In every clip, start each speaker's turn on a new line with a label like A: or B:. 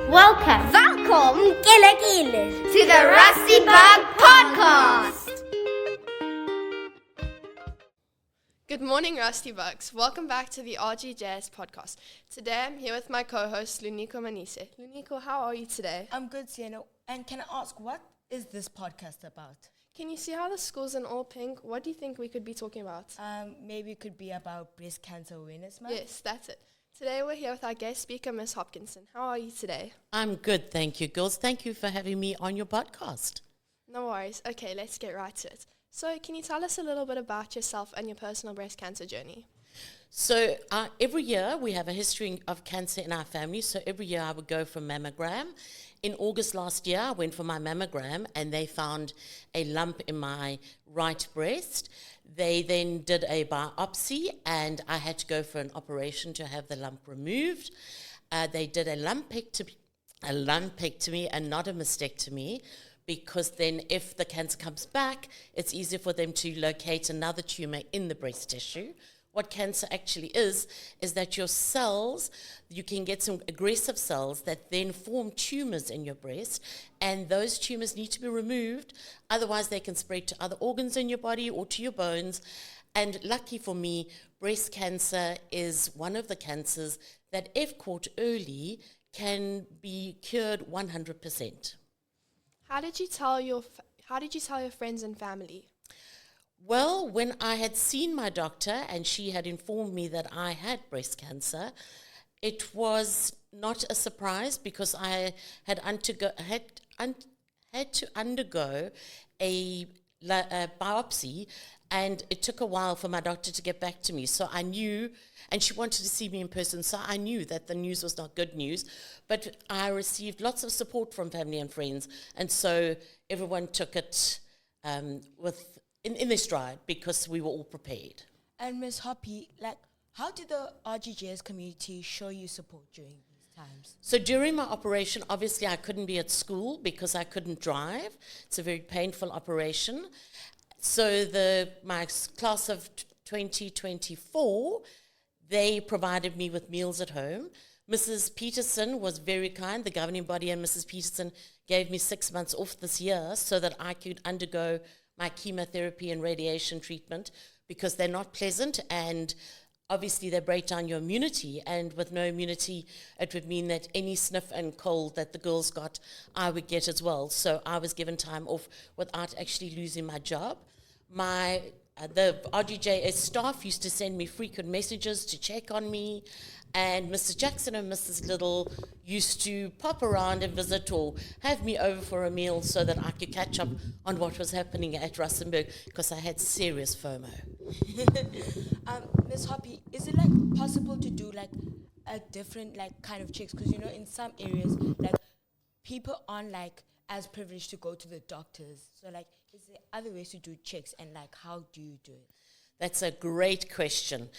A: Welcome, Gilligan, to the Rusty Bug Podcast.
B: Good morning, Rusty Bugs. Welcome back to the RG Jazz Podcast. Today I'm here with my co-host, Luniko Manise. Luniko, how are you today?
C: I'm good, Sienna. And can I ask, what is this podcast about?
B: Can you see how the school's in all pink? What do you think we could be talking about?
C: Maybe it could be about Breast Cancer Awareness Month.
B: Yes, that's it. Today we're here with our guest speaker, Mrs Hopkinson. How are you today?
D: I'm good, thank you, girls. Thank you for having me on your podcast.
B: No worries. Okay, let's get right to it. So can you tell us a little bit about yourself and your personal breast cancer journey?
D: So every year we have a history of cancer in our family. So every year I would go for mammogram. In August last year, I went for my mammogram and they found a lump in my right breast. They then did a biopsy and I had to go for an operation to have the lump removed. They did a lumpectomy and not a mastectomy, because then if the cancer comes back, it's easier for them to locate another tumor in the breast tissue. What cancer actually is that your cells, you can get some aggressive cells that then form tumors in your breast, and those tumors need to be removed, otherwise they can spread to other organs in your body or to your bones. And lucky for me, breast cancer is one of the cancers that, if caught early, can be cured 100%.
B: How did you tell your friends and family?
D: Well, when I had seen my doctor and she had informed me that I had breast cancer, it was not a surprise because I had to undergo a biopsy, and it took a while for my doctor to get back to me. So I knew, and she wanted to see me in person, so I knew that the news was not good news. But I received lots of support from family and friends, and so everyone took it in their stride because we were all prepared.
C: And Ms. Hoppy, how did the RGJS community show you support during these times?
D: So during my operation, obviously I couldn't be at school because I couldn't drive. It's a very painful operation. So my class of 2024, they provided me with meals at home. Mrs. Peterson was very kind. The governing body and Mrs. Peterson gave me 6 months off this year so that I could undergo my chemotherapy and radiation treatment, because they're not pleasant and obviously they break down your immunity, and with no immunity it would mean that any sniff and cold that the girls got, I would get as well. So I was given time off without actually losing my job. The RGJS staff used to send me frequent messages to check on me, and Mrs. Jackson and Mrs. Little used to pop around and visit or have me over for a meal so that I could catch up on what was happening at Rustenburg, because I had serious FOMO.
C: Ms. Hoppy, is it possible to do a different kind of checks? Because in some areas people aren't as privileged to go to the doctors. So is there other ways to do checks, and how do you do it?
D: That's a great question.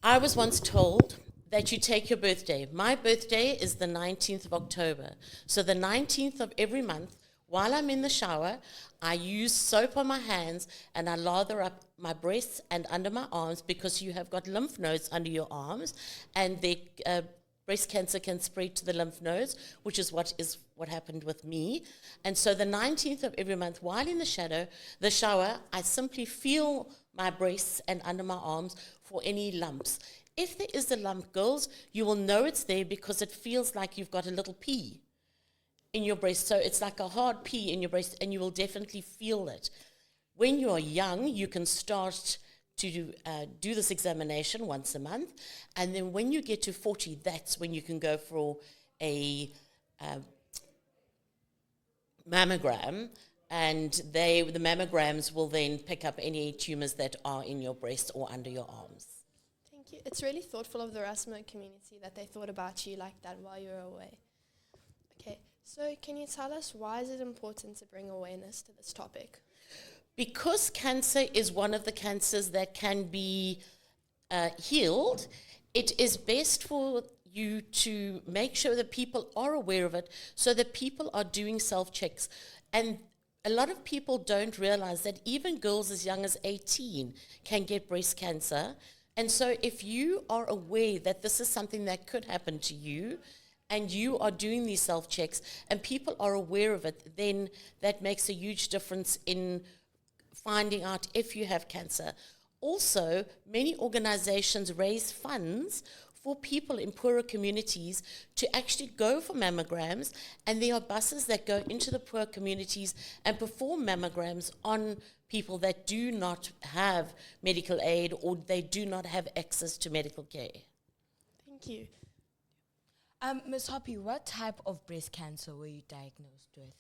D: I was once told that you take your birthday. My birthday is the 19th of October. So the 19th of every month, while I'm in the shower, I use soap on my hands and I lather up my breasts and under my arms, because you have got lymph nodes under your arms, and breast cancer can spread to the lymph nodes, which is what happened with me. And so the 19th of every month, while in the shower, I simply feel my breasts and under my arms for any lumps. If there is a lump, girls, you will know it's there because it feels like you've got a little pea in your breast. So it's like a hard pea in your breast, and you will definitely feel it. When you are young, you can start to do this examination once a month, and then when you get to 40, that's when you can go for a mammogram, and the mammograms will then pick up any tumors that are in your breast or under your arms.
B: Thank you. It's really thoughtful of the Rustenburg community that they thought about you like that while you were away. Okay, so can you tell us, why is it important to bring awareness to this topic?
D: Because cancer is one of the cancers that can be healed, it is best for you to make sure that people are aware of it, so that people are doing self-checks. And a lot of people don't realize that even girls as young as 18 can get breast cancer. And so if you are aware that this is something that could happen to you, and you are doing these self-checks and people are aware of it, then that makes a huge difference in finding out if you have cancer. Also, many organizations raise funds for people in poorer communities to actually go for mammograms, and there are buses that go into the poor communities and perform mammograms on people that do not have medical aid or they do not have access to medical care.
B: Thank you.
C: Ms. Hoppy, what type of breast cancer were you diagnosed with?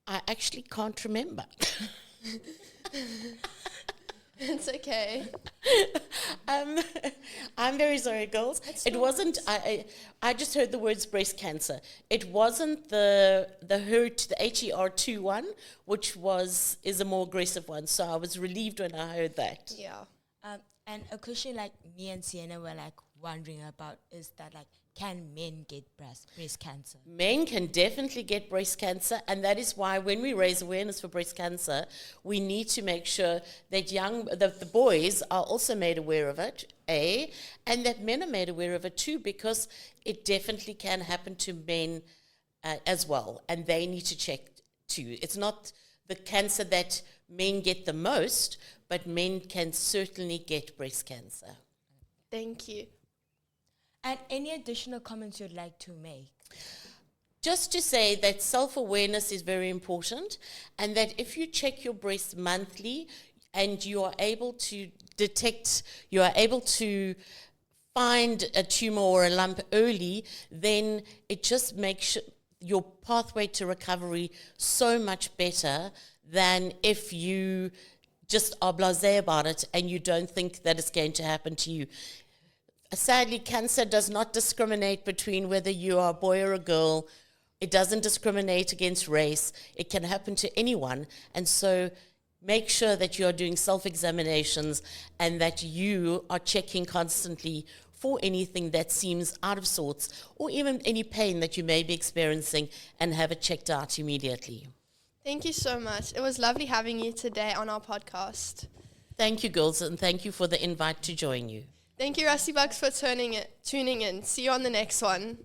D: I actually can't remember.
B: It's okay.
D: I'm very sorry, girls. It wasn't. I just heard the words breast cancer. It wasn't the HER2 one, which is a more aggressive one. So I was relieved when I heard that.
B: Yeah.
C: And a question like me and Sienna were like wondering about is that like, can men get breast cancer?
D: Men can definitely get breast cancer, and that is why when we raise awareness for breast cancer, we need to make sure that the boys are also made aware of it, and that men are made aware of it too, because it definitely can happen to men as well, and they need to check too. It's not the cancer that men get the most, but men can certainly get breast cancer.
B: Thank you.
C: And any additional comments you'd like to make?
D: Just to say that self-awareness is very important, and that if you check your breast monthly and you are able to find a tumor or a lump early, then it just makes your pathway to recovery so much better than if you just are blasé about it and you don't think that it's going to happen to you. Sadly, cancer does not discriminate between whether you are a boy or a girl. It doesn't discriminate against race. It can happen to anyone. And so make sure that you are doing self-examinations and that you are checking constantly for anything that seems out of sorts or even any pain that you may be experiencing, and have it checked out immediately.
B: Thank you so much. It was lovely having you today on our podcast.
D: Thank you, girls, and thank you for the invite to join you.
B: Thank you, Rusty Bucks, for tuning in. See you on the next one.